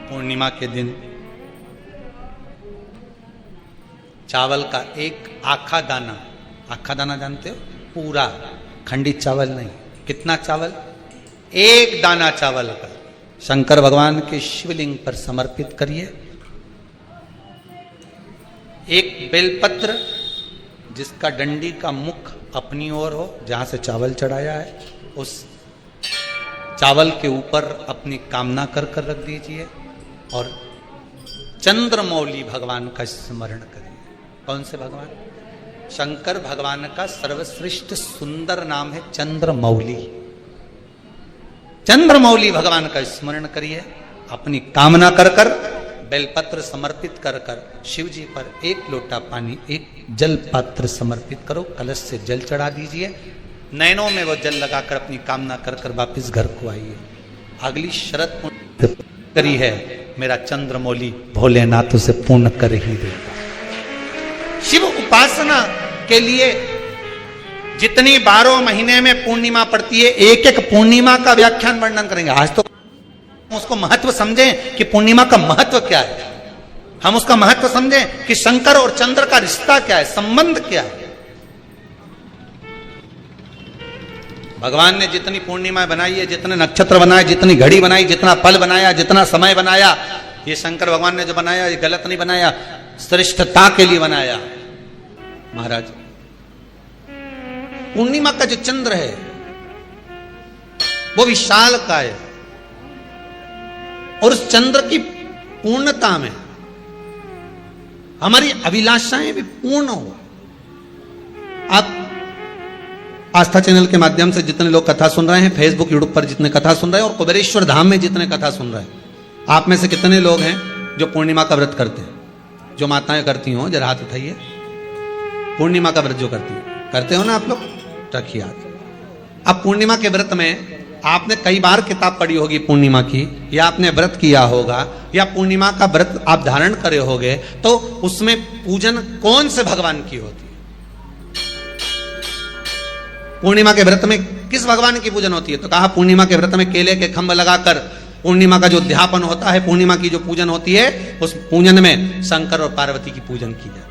पूर्णिमा के दिन चावल का एक आखा दाना जानते हो, पूरा खंडित चावल नहीं, कितना चावल, एक दाना चावल का शंकर भगवान के शिवलिंग पर समर्पित करिए। एक बेलपत्र जिसका डंडी का मुख अपनी ओर हो, जहां से चावल चढ़ाया है, उस चावल के ऊपर अपनी कामना कर कर रख दीजिए और चंद्रमौली भगवान का स्मरण करिए। कौन से भगवान? शंकर भगवान का सर्वश्रेष्ठ सुंदर नाम है चंद्रमौली। चंद्रमौली भगवान का स्मरण करिए, अपनी कामना कर कर बेलपत्र समर्पित कर कर शिव जी पर एक लोटा पानी, एक जल पात्र समर्पित करो, कलश से जल चढ़ा दीजिए, नैनों में वो जल लगाकर अपनी कामना कर कर वापिस घर को आइए। अगली शरत करी है, मेरा चंद्रमौली भोलेनाथ उसे पूर्ण कर ही देगा। शिव उपासना के लिए जितनी 12 महीने में पूर्णिमा पड़ती है, एक एक पूर्णिमा का व्याख्यान वर्णन करेंगे। आज तो उसको महत्व समझें कि पूर्णिमा का महत्व क्या है, हम उसका महत्व समझें कि शंकर और चंद्र का रिश्ता क्या है, संबंध क्या है। भगवान ने जितनी पूर्णिमा बनाई है, जितने नक्षत्र बनाए, जितनी घड़ी बनाई, जितना पल बनाया, जितना समय बनाया, ये शंकर भगवान ने जो बनाया ये गलत नहीं बनाया, श्रेष्ठता के लिए बनाया। महाराज, पूर्णिमा का जो चंद्र है वो विशाल का है और उस चंद्र की पूर्णता में हमारी अभिलाषाएं भी पूर्ण हो। आप आस्था चैनल के माध्यम से जितने लोग कथा सुन रहे हैं, फेसबुक यूट्यूब पर जितने कथा सुन रहे हैं और कुबेरेश्वर धाम में जितने कथा सुन रहे हैं, आप में से कितने लोग हैं जो पूर्णिमा का व्रत करते हैं? जो माताएं करती हो जरा हाथ उठाइए। पूर्णिमा का व्रत जो करते हो ना आप लोग, रखिए हाथ। अब पूर्णिमा के व्रत में आपने कई बार किताब पढ़ी होगी पूर्णिमा की, या आपने व्रत किया होगा, या पूर्णिमा का व्रत आप धारण करे होगे, तो उसमें पूजन कौन से भगवान की होती है? पूर्णिमा के व्रत में किस भगवान की पूजन होती है? तो कहा पूर्णिमा के व्रत में केले के खंभ लगाकर पूर्णिमा का जो अध्यापन होता है, पूर्णिमा की जो पूजन होती है, उस पूजन में शंकर और पार्वती की पूजन की जाती है,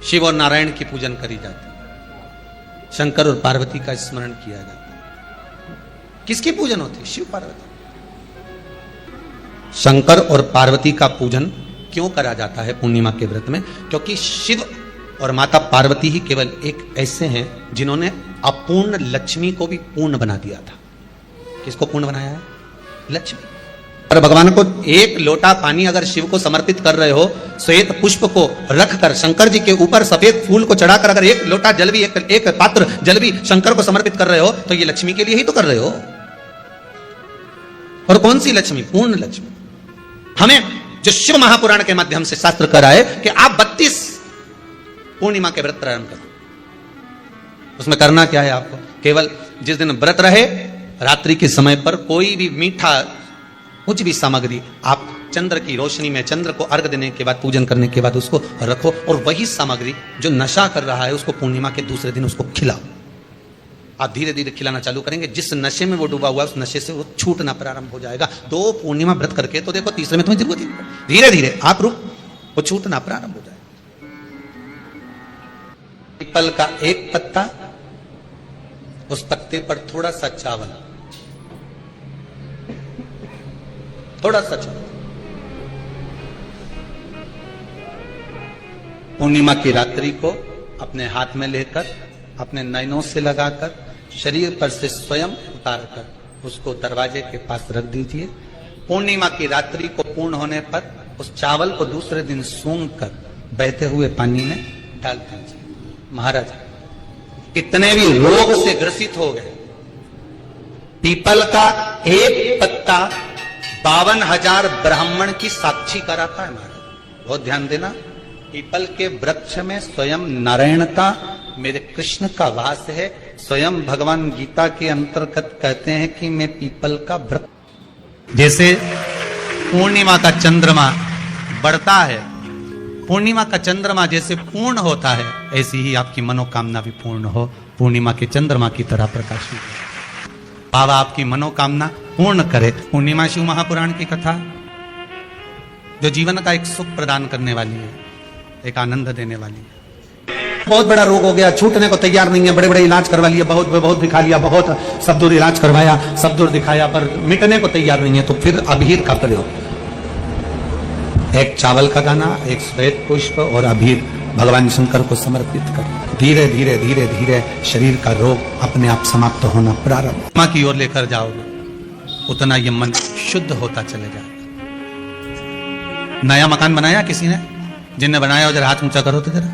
शिव और नारायण की पूजन करी जाती है, शंकर और पार्वती का स्मरण किया जाता है। किसकी पूजन होती है? शिव पार्वती। शंकर और पार्वती का पूजन क्यों करा जाता है पूर्णिमा के व्रत में? क्योंकि शिव और माता पार्वती ही केवल एक ऐसे हैं जिन्होंने अपूर्ण लक्ष्मी को भी पूर्ण बना दिया था। किसको पूर्ण बनाया है? लक्ष्मी। और भगवान को एक लोटा पानी अगर शिव को समर्पित कर रहे हो, श्वेत पुष्प को रखकर शंकर जी के ऊपर सफेद फूल को चढ़ाकर अगर एक लोटा जल भी, एक पात्र जल भी शंकर को समर्पित कर रहे हो, तो ये लक्ष्मी के लिए ही तो कर रहे हो। और कौन सी लक्ष्मी? पूर्ण लक्ष्मी। हमें जो शिव महापुराण के माध्यम से शास्त्र कराए कि आप 32 पूर्णिमा के व्रत प्रारंभ करो। उसमें करना क्या है आपको? केवल जिस दिन व्रत रहे, रात्रि के समय पर कोई भी मीठा कुछ भी सामग्री आप चंद्र की रोशनी में, चंद्र को अर्घ देने के बाद, पूजन करने के बाद उसको रखो, और वही सामग्री जो नशा कर रहा है उसको पूर्णिमा के दूसरे दिन उसको खिलाओ। आप धीरे धीरे खिलाना चालू करेंगे, जिस नशे में वो डूबा हुआ है उस नशे से वो छूटना प्रारंभ हो जाएगा। 2 पूर्णिमा व्रत करके तो देखो, तीसरे में तुम्हें जरूरत ही, धीरे धीरे आप रुक, वो छूटना प्रारंभ हो जाएगा। पीपल का एक पत्ता, उस पत्ते पर थोड़ा सा चावल, थोड़ा सा चावल, पूर्णिमा की रात्रि को अपने हाथ में लेकर, अपने नयनों से लगाकर, शरीर पर से स्वयं उतारकर उसको दरवाजे के पास रख दीजिए। पूर्णिमा की रात्रि को पूर्ण होने पर उस चावल को दूसरे दिन सूंघ कर बहते हुए पानी में डाल दीजिए। महाराज, कितने भी रोग से ग्रसित हो गए, पीपल का एक पत्ता 52,000 ब्राह्मण की साक्षी कराता है। महाराज बहुत ध्यान देना, पीपल के वृक्ष में स्वयं नारायण का, मेरे कृष्ण का वास है। स्वयं भगवान गीता के अंतर्गत कहते हैं कि मैं पीपल का वृक्ष। जैसे पूर्णिमा का चंद्रमा बढ़ता है, पूर्णिमा का चंद्रमा जैसे पूर्ण होता है, ऐसी ही आपकी मनोकामना भी पूर्ण हो, पूर्णिमा के चंद्रमा की तरह प्रकाशित। बाबा आपकी मनोकामना पूर्ण करे। पूर्णिमा शिव महापुराण की कथा जो जीवन का एक सुख प्रदान करने वाली है, एक आनंद देने वाली है। बहुत बड़ा रोग हो गया, छूटने को तैयार नहीं है, बड़े बड़े इलाज करवा लिए, बहुत दिखा लिया, बहुत सब दूर इलाज करवाया, सब दूर दिखाया, पर मिटने को तैयार नहीं है। तो फिर अबीर का प्रयोग, एक चावल का दाना, एक श्वेत पुष्प और अबीर भगवान शंकर को समर्पित कर धीरे धीरे धीरे धीरे शरीर का रोग अपने आप समाप्त होना प्रारंभ। मां की ओर लेकर जाओगे उतना ये मन शुद्ध होता चले जाएगा। नया मकान बनाया किसी ने? जिनने बनाया उधर हाथ ऊंचा करो तो जरा।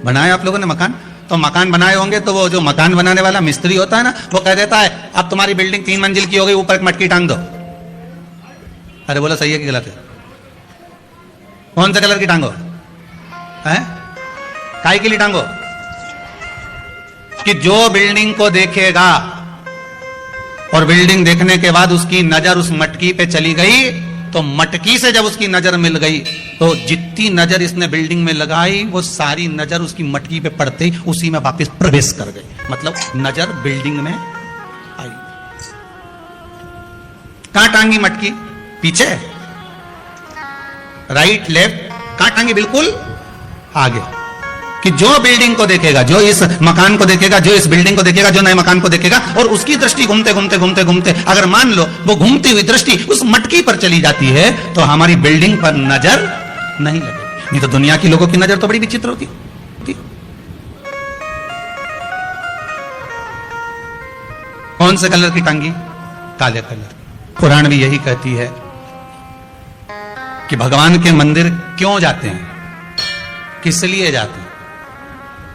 बनाया आप लोगों ने मकान? तो मकान बनाए होंगे तो वो जो मकान बनाने वाला मिस्त्री होता है ना, वो कह देता है अब तुम्हारी बिल्डिंग 3 मंजिल की हो गई, ऊपर एक मटकी टांग दो। अरे बोला सही है कि गलत है? कौन सा कलर की टांगो है? काय के लिए टांगो? कि जो बिल्डिंग को देखेगा और बिल्डिंग देखने के बाद उसकी नजर उस मटकी पे चली गई, तो मटकी से जब उसकी नजर मिल गई तो जितनी नजर इसने बिल्डिंग में लगाई वो सारी नजर उसकी मटकी पे पड़ते ही उसी में वापस प्रवेश कर गई। मतलब नजर बिल्डिंग में आई। कहां टांगी मटकी? पीछे, राइट लेफ्ट, कहां टांगी? बिल्कुल आगे। कि जो बिल्डिंग को देखेगा, जो इस मकान को देखेगा, जो इस बिल्डिंग को देखेगा, जो नए मकान को देखेगा, और उसकी दृष्टि घूमते घूमते घूमते घूमते अगर मान लो वो घूमती हुई दृष्टि उस मटकी पर चली जाती है, तो हमारी बिल्डिंग पर नजर नहीं लगेगी। नहीं तो दुनिया के लोगों की नजर तो बड़ी विचित्र होती। कौन से कलर की टांगी? काले कलर। पुराण भी यही कहती है कि भगवान के मंदिर क्यों जाते हैं, किस लिए जाते हैं,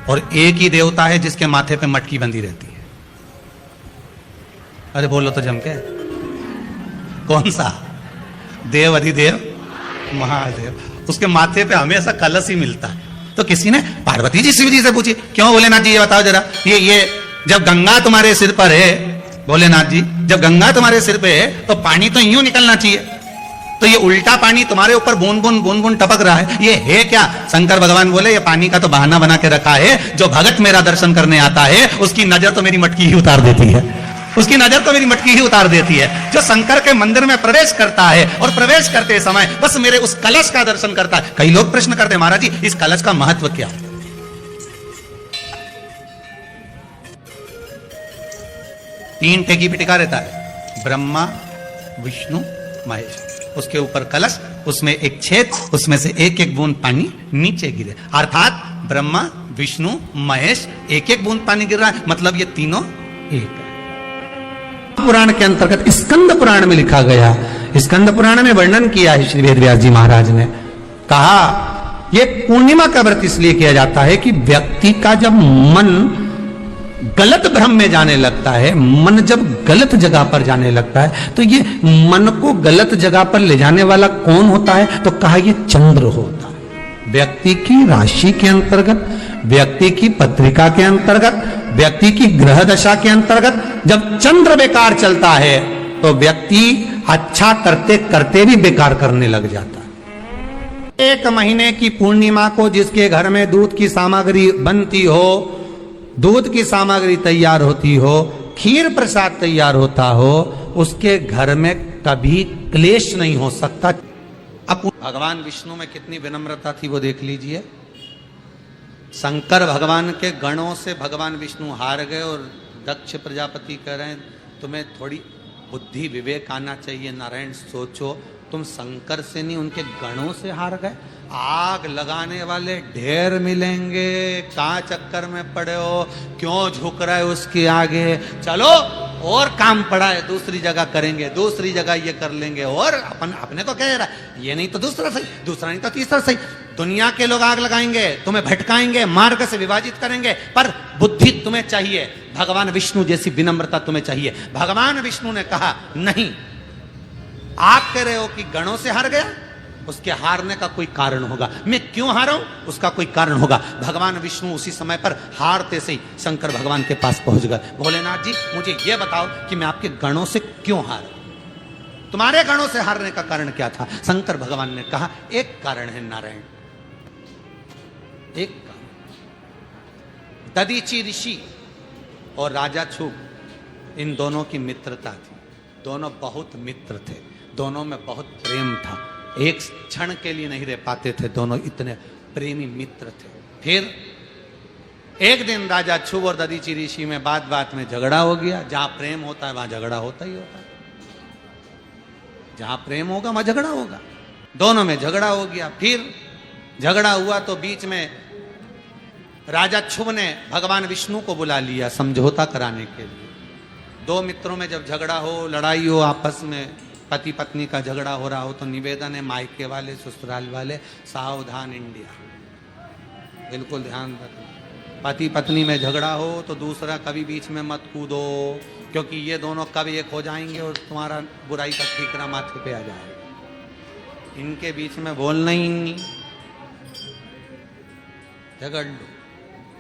और एक ही देवता है जिसके माथे पे मटकी बंधी रहती है। अरे बोलो तो जम के, कौन सा? देव अधिदेव महादेव, उसके माथे पे हमेशा कलश ही मिलता है। तो किसी ने पार्वती जी शिव जी से पूछी, क्यों भोलेनाथ जी ये बताओ जरा, ये जब गंगा तुम्हारे सिर पर है, भोलेनाथ जी जब गंगा तुम्हारे सिर पे है तो पानी तो यूं निकलना चाहिए, तो ये उल्टा पानी तुम्हारे ऊपर बूंद बूंद टपक रहा है, ये है क्या? शंकर भगवान बोले ये पानी का तो बहाना बना के रखा है, जो भगत मेरा दर्शन करने आता है उसकी नजर तो मेरी मटकी ही उतार देती है, उसकी नजर तो मेरी मटकी ही उतार देती है। जो शंकर के मंदिर में प्रवेश करता है और प्रवेश करते समय बस मेरे उस कलश का दर्शन करता है। कई लोग प्रश्न करते हैं, महाराज जी इस कलश का महत्व क्या है? 3 टेकी पे टिका रहता है, ब्रह्मा विष्णु महेश, उसके ऊपर कलश, उसमें एक छेद, उसमें से एक एक बूंद पानी नीचे गिरे, अर्थात ब्रह्मा विष्णु महेश एक एक बूंद पानी गिर रहा है, मतलब ये तीनों एक है। पुराण के अंतर्गत स्कंद पुराण में लिखा गया, स्कंद पुराण में वर्णन किया है श्री वेदव्यास जी महाराज ने, कहा ये पूर्णिमा का व्रत इसलिए किया जाता है कि व्यक्ति का जब मन गलत भ्रम में जाने लगता है, मन जब गलत जगह पर जाने लगता है, तो ये मन को गलत जगह पर ले जाने वाला कौन होता है? तो कहा ये चंद्र होता है। व्यक्ति की राशि के अंतर्गत, व्यक्ति की पत्रिका के अंतर्गत, व्यक्ति की ग्रह दशा के अंतर्गत जब चंद्र बेकार चलता है तो व्यक्ति अच्छा करते करते भी बेकार करने लग जाता है। 1 महीने की पूर्णिमा को जिसके घर में दूध की सामग्री बनती हो, दूध की सामग्री तैयार होती हो, खीर प्रसाद तैयार होता हो, उसके घर में कभी क्लेश नहीं हो सकता। अब भगवान विष्णु में कितनी विनम्रता थी वो देख लीजिए। शंकर भगवान के गणों से भगवान विष्णु हार गए और दक्ष प्रजापति कह रहे हैं तुम्हें थोड़ी बुद्धि विवेक आना चाहिए, नारायण सोचो, तुम शंकर से नहीं उनके गणों से हार गए। आग लगाने वाले ढेर मिलेंगे, कहां चक्कर में पड़े हो, क्यों झुक रहा है उसके आगे, चलो और काम पड़ा है दूसरी जगह करेंगे, दूसरी जगह ये कर लेंगे, और अपने को कह रहा है ये नहीं तो दूसरा सही, दूसरा नहीं तो तीसरा सही। दुनिया के लोग आग लगाएंगे, तुम्हें भटकाएंगे, मार्ग से विभाजित करेंगे, पर बुद्धि तुम्हें चाहिए, भगवान विष्णु जैसी विनम्रता तुम्हें चाहिए। भगवान विष्णु ने कहा नहीं, आप कह रहे हो कि गणों से हार गया, उसके हारने का कोई कारण होगा, मैं क्यों हारा हूं उसका कोई कारण होगा। भगवान विष्णु उसी समय पर हारते से ही शंकर भगवान के पास पहुंच गए। भोलेनाथ जी मुझे यह बताओ कि मैं आपके गणों से क्यों हारा, तुम्हारे गणों से हारने का कारण क्या था? शंकर भगवान ने कहा एक कारण है नारायण, एक कारण। दधीची ऋषि और राजा छुग इन दोनों की मित्रता थी, दोनों बहुत मित्र थे, दोनों में बहुत प्रेम था, एक क्षण के लिए नहीं रह पाते थे, दोनों इतने प्रेमी मित्र थे। फिर एक दिन राजा छुब और दधीचि ऋषि में बात बात में झगड़ा हो गया। जहां प्रेम होता है वहां झगड़ा होता ही होता है, जहां प्रेम होगा वहां झगड़ा होगा। दोनों में झगड़ा हो गया। फिर झगड़ा हुआ तो बीच में राजा छुब ने भगवान विष्णु को बुला लिया समझौता कराने के लिए। दो मित्रों में जब झगड़ा हो, लड़ाई हो, आपस में पति पत्नी का झगड़ा हो रहा हो, तो निवेदन है मायके वाले ससुराल वाले, सावधान इंडिया, बिल्कुल ध्यान रखना। पति पत्नी में झगड़ा हो तो दूसरा कभी बीच में मत कूदो, क्योंकि ये दोनों कब एक हो जाएंगे और तुम्हारा बुराई का ठीकरा माथे पे आ जाएगा। इनके बीच में बोलना ही नहीं, झगड़ लो,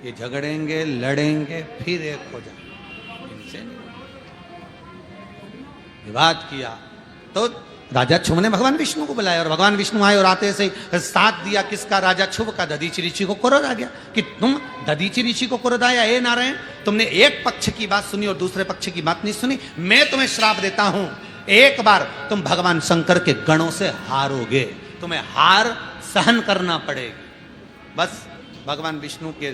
ये झगड़ेंगे लड़ेंगे फिर एक हो जाएंगे, इनसे नहीं। विवाद किया तो राजा छुब ने भगवान विष्णु को बुलाया और भगवान विष्णु आए और आते से साथ दिया किसका, राजा छुब का। दधीचि ऋषि को क्रोध आ गया कि तुम दधीचि ऋषि को क्रोध आया, ए नारायण तुमने एक पक्ष की बात सुनी और दूसरे पक्ष की बात नहीं सुनी। मैं तुम्हें श्राप देता हूं, एक बार तुम भगवान शंकर के गणों से हारोगे, तुम्हें हार सहन करना पड़ेगी। बस भगवान विष्णु के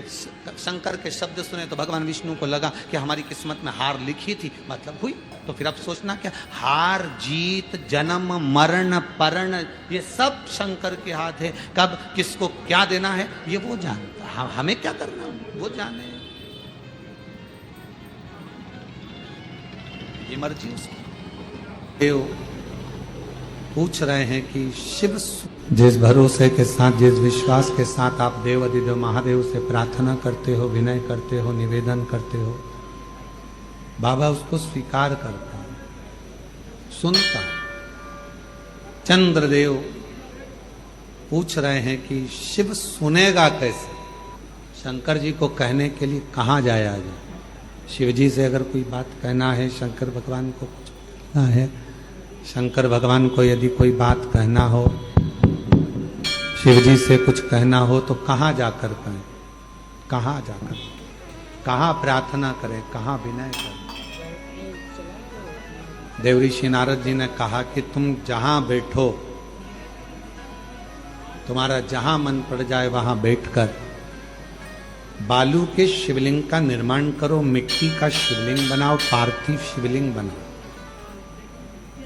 शंकर के शब्द सुने तो भगवान विष्णु को लगा कि हमारी किस्मत में हार लिखी थी, मतलब हुई। तो फिर अब सोचना क्या, हार जीत जन्म मरण परण ये सब शंकर के हाथ है। कब किसको क्या देना है ये वो जानता है, हमें क्या करना वो जाने, ये मर्जी उसकी। देव पूछ रहे हैं कि शिव, जिस भरोसे के साथ, जिस विश्वास के साथ आप देव अधिदेव महादेव से प्रार्थना करते हो, विनय करते हो, निवेदन करते हो, बाबा उसको स्वीकार करता है, सुनता है। चंद्रदेव पूछ रहे हैं कि शिव सुनेगा कैसे, शंकर जी को कहने के लिए कहाँ जाया जाए। शिव जी से अगर कोई बात कहना है, शंकर भगवान को कुछ कहना है, शंकर भगवान को यदि कोई बात कहना हो, शिव जी से कुछ कहना हो तो कहाँ जाकर कहें, कहाँ जाकर, कहाँ प्रार्थना करें, कहाँ विनय करें। देवऋषि नारद जी ने कहा कि तुम जहां बैठो, तुम्हारा जहां मन पड़ जाए वहां बैठकर बालू के शिवलिंग का निर्माण करो, मिट्टी का शिवलिंग बनाओ, पार्थिव शिवलिंग बनाओ।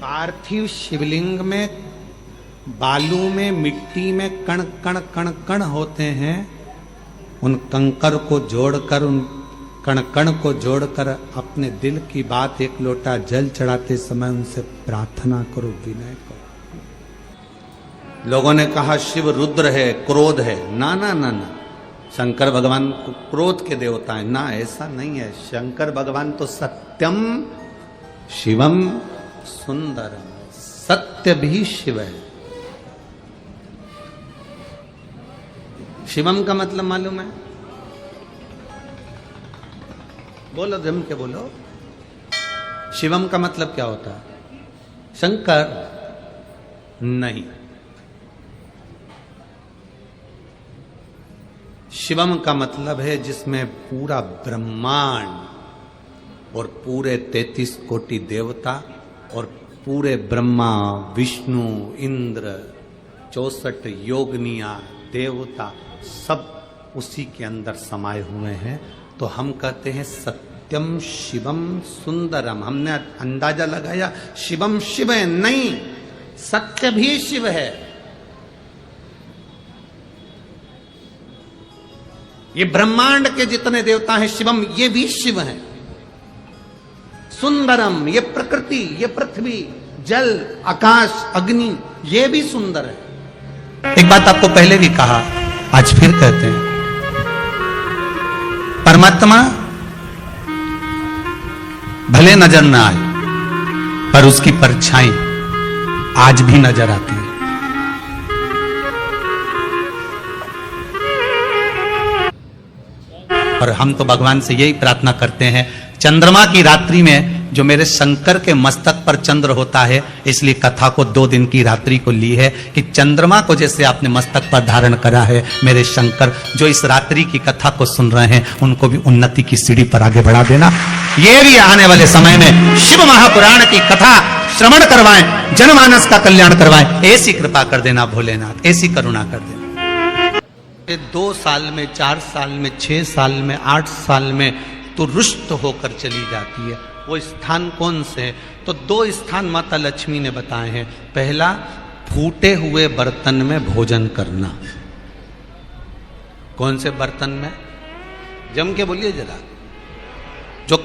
पार्थिव शिवलिंग में बालू में मिट्टी में कण कण कण कण होते हैं, उन कंकर को जोड़कर, उन कण कण को जोड़कर अपने दिल की बात एक लोटा जल चढ़ाते समय उनसे प्रार्थना करो, विनय करो। लोगों ने कहा शिव रुद्र है, क्रोध है। ना ना ना ना, शंकर भगवान क्रोध के देवता है ना, ऐसा नहीं है। शंकर भगवान तो सत्यम शिवम सुंदरम, सत्य भी शिव है। शिवम का मतलब मालूम है? बोलो, जम के बोलो। शिवम का मतलब क्या होता है? शंकर नहीं, शिवम का मतलब है जिसमें पूरा ब्रह्मांड और पूरे 33 कोटि देवता और पूरे ब्रह्मा विष्णु इंद्र 64 योगनिया देवता सब उसी के अंदर समाये हुए हैं। तो हम कहते हैं सत्यम शिवम सुंदरम। हमने अंदाजा लगाया शिवम शिव है, नहीं, सत्य भी शिव है। ये ब्रह्मांड के जितने देवता हैं शिवम, ये भी शिव हैं। सुंदरम, ये प्रकृति, ये पृथ्वी, जल, आकाश, अग्नि, ये भी सुंदर है। एक बात आपको पहले भी कहा, आज फिर कहते हैं, परमात्मा भले नजर ना आए पर उसकी परछाई आज भी नजर आती है। और हम तो भगवान से यही प्रार्थना करते हैं, चंद्रमा की रात्रि में जो मेरे शंकर के मस्तक पर चंद्र होता है, इसलिए कथा को 2 दिन की रात्रि को ली है कि चंद्रमा को जैसे आपने मस्तक पर धारण करा है, मेरे शंकर जो इस रात्रि की कथा को सुन रहे हैं उनको भी उन्नति की सीढ़ी पर आगे बढ़ा देना। ये भी आने वाले समय में शिव महापुराण की कथा श्रवण करवाएं, जनमानस का कल्याण करवाएं। ऐसी कृपा कर देना भोलेनाथ, ऐसी करुणा कर देना। 2 साल में, 4 साल में, 6 साल में, 8 साल में तो रुष्ट होकर चली जाती है। वो स्थान कौन से है? तो 2 स्थान माता लक्ष्मी ने बताए हैं। पहला, फूटे हुए बर्तन में भोजन करना। कौन से बर्तन में? जम के बोलिए जरा। जो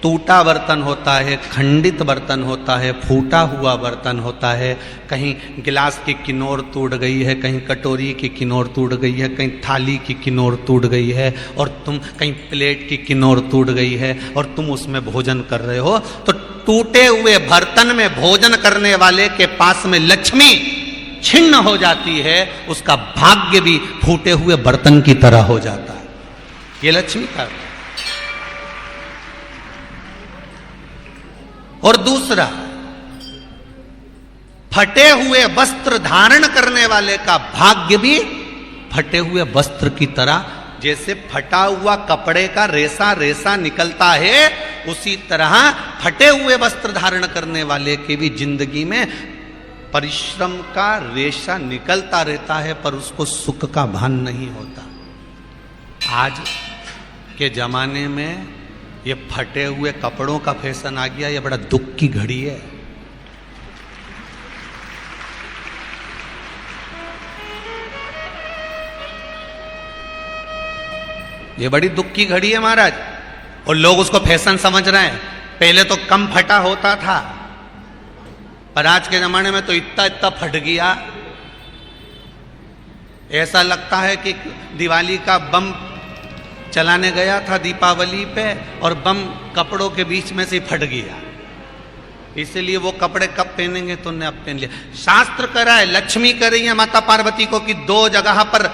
टूटा बर्तन होता है, खंडित बर्तन होता है, फूटा हुआ बर्तन होता है, कहीं गिलास की किनोर टूट गई है, कहीं कटोरी की किनोर टूट गई है, कहीं थाली की किनोर टूट गई है, और तुम कहीं प्लेट की किनोर टूट गई है और तुम उसमें भोजन कर रहे हो, तो टूटे हुए बर्तन में भोजन करने वाले के पास में लक्ष्मी छिन्न हो जाती है, उसका भाग्य भी फूटे हुए बर्तन की तरह हो जाता है। ये लक्ष्मी का। और दूसरा, फटे हुए वस्त्र धारण करने वाले का भाग्य भी फटे हुए वस्त्र की तरह, जैसे फटा हुआ कपड़े का रेसा रेसा निकलता है, उसी तरह फटे हुए वस्त्र धारण करने वाले की भी जिंदगी में परिश्रम का रेशा निकलता रहता है, पर उसको सुख का भान नहीं होता। आज के जमाने में ये फटे हुए कपड़ों का फैशन आ गया, ये बड़ा दुख की घड़ी है। ये बड़ी दुख की घड़ी है महाराज, और लोग उसको फैशन समझ रहे हैं। पहले तो कम फटा होता था, पर आज के जमाने में तो इतना इतना फट गया, ऐसा लगता है कि दिवाली का बम चलाने गया था दीपावली पे और बम कपड़ों के बीच में से फट गया। इसलिए वो कपड़े कब पहनेंगे? तुमने अब पहन लिया। शास्त्र कह रहा है, लक्ष्मी कह रही है माता पार्वती को कि 2 जगह पर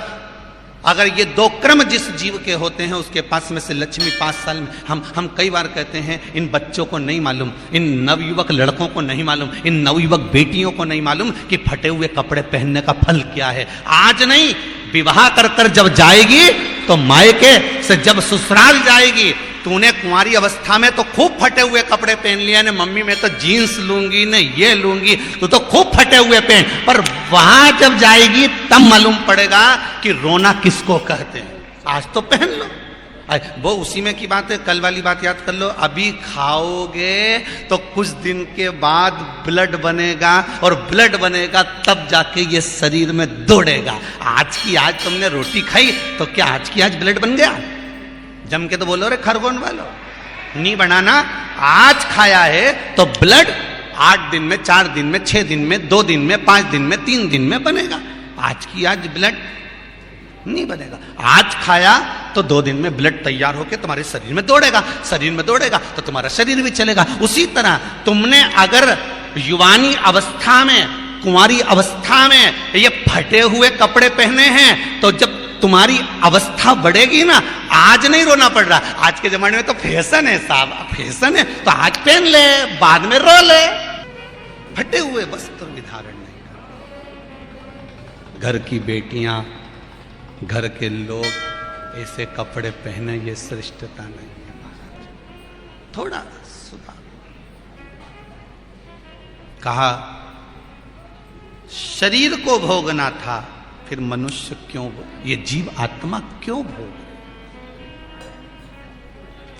अगर ये 2 क्रम जिस जीव के होते हैं उसके पास में से लक्ष्मी 5 साल में, हम कई बार कहते हैं इन बच्चों को नहीं मालूम, इन नवयुवक लड़कों को नहीं मालूम, इन नवयुवक बेटियों को नहीं मालूम कि फटे हुए कपड़े पहनने का फल क्या है। आज नहीं, विवाह कर कर जब जाएगी तो मायके से जब ससुराल जाएगी, तूने कुंवारी अवस्था में तो खूब फटे हुए कपड़े पहन लिया ने, मम्मी मैं तो जीन्स लूंगी न ये लूंगी, तू तो खूब फटे हुए पहन, पर वहां जब जाएगी तब मालूम पड़ेगा कि रोना किसको कहते हैं। आज तो पहन लो। वो उसी में की बात है, कल वाली बात याद कर लो। अभी खाओगे तो कुछ दिन के बाद ब्लड बनेगा, और ब्लड बनेगा तब जाके ये शरीर में दौड़ेगा। आज की आज तुमने रोटी खाई तो क्या आज की आज ब्लड बन गया? जम के तो बोलो रे खरगोन वालों, नहीं बनाना। आज खाया है तो ब्लड 8 दिन में, 4 दिन में, 6 दिन में, 2 दिन में, 5 दिन में, 3 दिन में बनेगा। आज की आज ब्लड नहीं बनेगा। आज खाया तो 2 दिन में ब्लड तैयार होकर तुम्हारे शरीर में दौड़ेगा, शरीर में दौड़ेगा तो तुम्हारा शरीर भी चलेगा। उसी तरह तुमने अगर युवानी अवस्था में, कुंवारी अवस्था में ये फटे हुए कपड़े पहने हैं, तो जब तुम्हारी अवस्था बढ़ेगी ना, आज नहीं रोना पड़ रहा। आज के जमाने में तो फैशन है साहब, फैशन है तो आज पहन ले, बाद में रो ले। फटे हुए वस्त्र भी धारण नहीं कर। घर की बेटियां, घर के लोग ऐसे कपड़े पहने, ये श्रेष्ठता नहीं है महाराज। थोड़ा सुधार। कहा शरीर को भोगना था, फिर मनुष्य क्यों, ये जीव आत्मा क्यों भोग?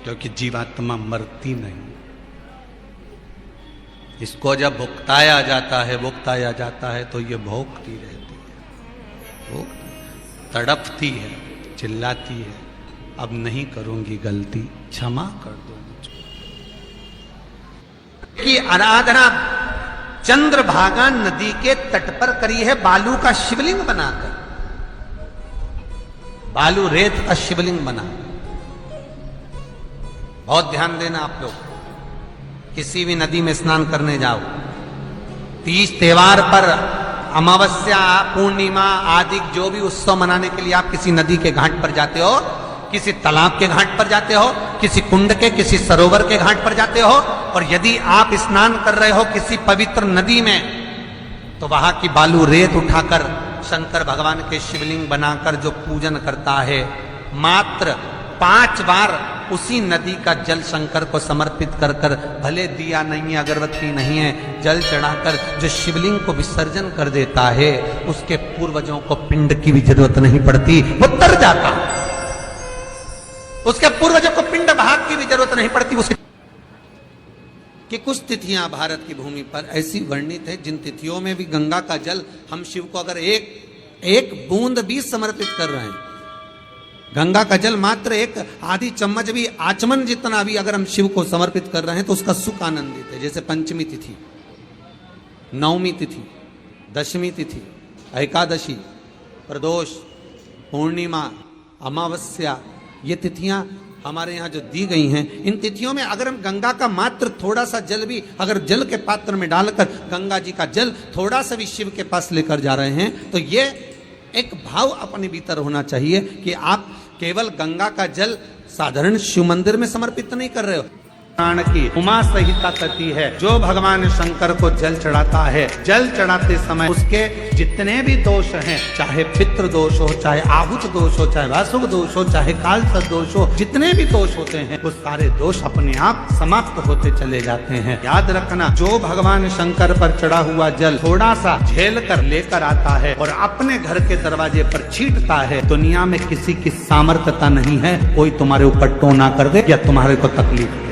क्योंकि जीवात्मा मरती नहीं। इसको जब भुगताया जाता है तो ये भोगती रहती है, तड़पती है, चिल्लाती है, अब नहीं करूंगी गलती, क्षमा कर दो मुझको। की आराधना चंद्रभागा नदी के तट पर करी है, बालू का शिवलिंग बनाकर, बालू रेत का शिवलिंग बना। बहुत ध्यान देना आप लोग, किसी भी नदी में स्नान करने जाओ, तीज त्योहार पर, अमावस्या, पूर्णिमा आदि जो भी उत्सव मनाने के लिए आप किसी नदी के घाट पर जाते हो, किसी तालाब के घाट पर जाते हो, किसी कुंड के, किसी सरोवर के घाट पर जाते हो, और यदि आप स्नान कर रहे हो किसी पवित्र नदी में, तो वहां की बालू रेत उठाकर शंकर भगवान के शिवलिंग बनाकर जो पूजन करता है, मात्र 5 बार उसी नदी का जल शंकर को समर्पित कर कर, भले दिया नहीं है, अगरबत्ती नहीं है, जल चढ़ाकर जो शिवलिंग को विसर्जन कर देता है, उसके पूर्वजों को पिंड की भी जरूरत नहीं पड़ती, वो तर जाता। उसके पूर्वजों को पिंड भाग की भी जरूरत नहीं पड़ती। उसके कि कुछ तिथियां भारत की भूमि पर ऐसी वर्णित है जिन तिथियों में भी गंगा का जल हम शिव को अगर एक बूंद भी समर्पित कर रहे हैं, गंगा का जल मात्र एक आधी चम्मच भी, आचमन जितना भी अगर हम शिव को समर्पित कर रहे हैं तो उसका सुख आनंदित है। जैसे पंचमी तिथि, नवमी तिथि, दशमी तिथि, एकादशी, प्रदोष, पूर्णिमा, अमावस्या, ये तिथियां हमारे यहाँ जो दी गई हैं, इन तिथियों में अगर हम गंगा का मात्र थोड़ा सा जल भी अगर जल के पात्र में डालकर गंगा जी का जल थोड़ा सा भी शिव के पास लेकर जा रहे हैं, तो ये एक भाव अपने भीतर होना चाहिए कि आप केवल गंगा का जल साधारण शिव मंदिर में समर्पित नहीं कर रहे हो। प्राण की उमा संहिता कहती है, जो भगवान शंकर को जल चढ़ाता है, जल चढ़ाते समय उसके जितने भी दोष हैं, चाहे पितृ दोष हो, चाहे आहुत दोष हो, चाहे वासुक दोष हो, चाहे कालसर्प दोष हो, जितने भी दोष होते हैं, वो सारे दोष अपने आप समाप्त होते चले जाते हैं। याद रखना, जो भगवान शंकर पर चढ़ा हुआ जल थोड़ा सा झेल कर लेकर आता है और अपने घर के दरवाजे पर छींटता है, दुनिया में किसी की सामर्थ्यता नहीं है कोई तुम्हारे ऊपर टोना कर दे या तुम्हारे को तकलीफ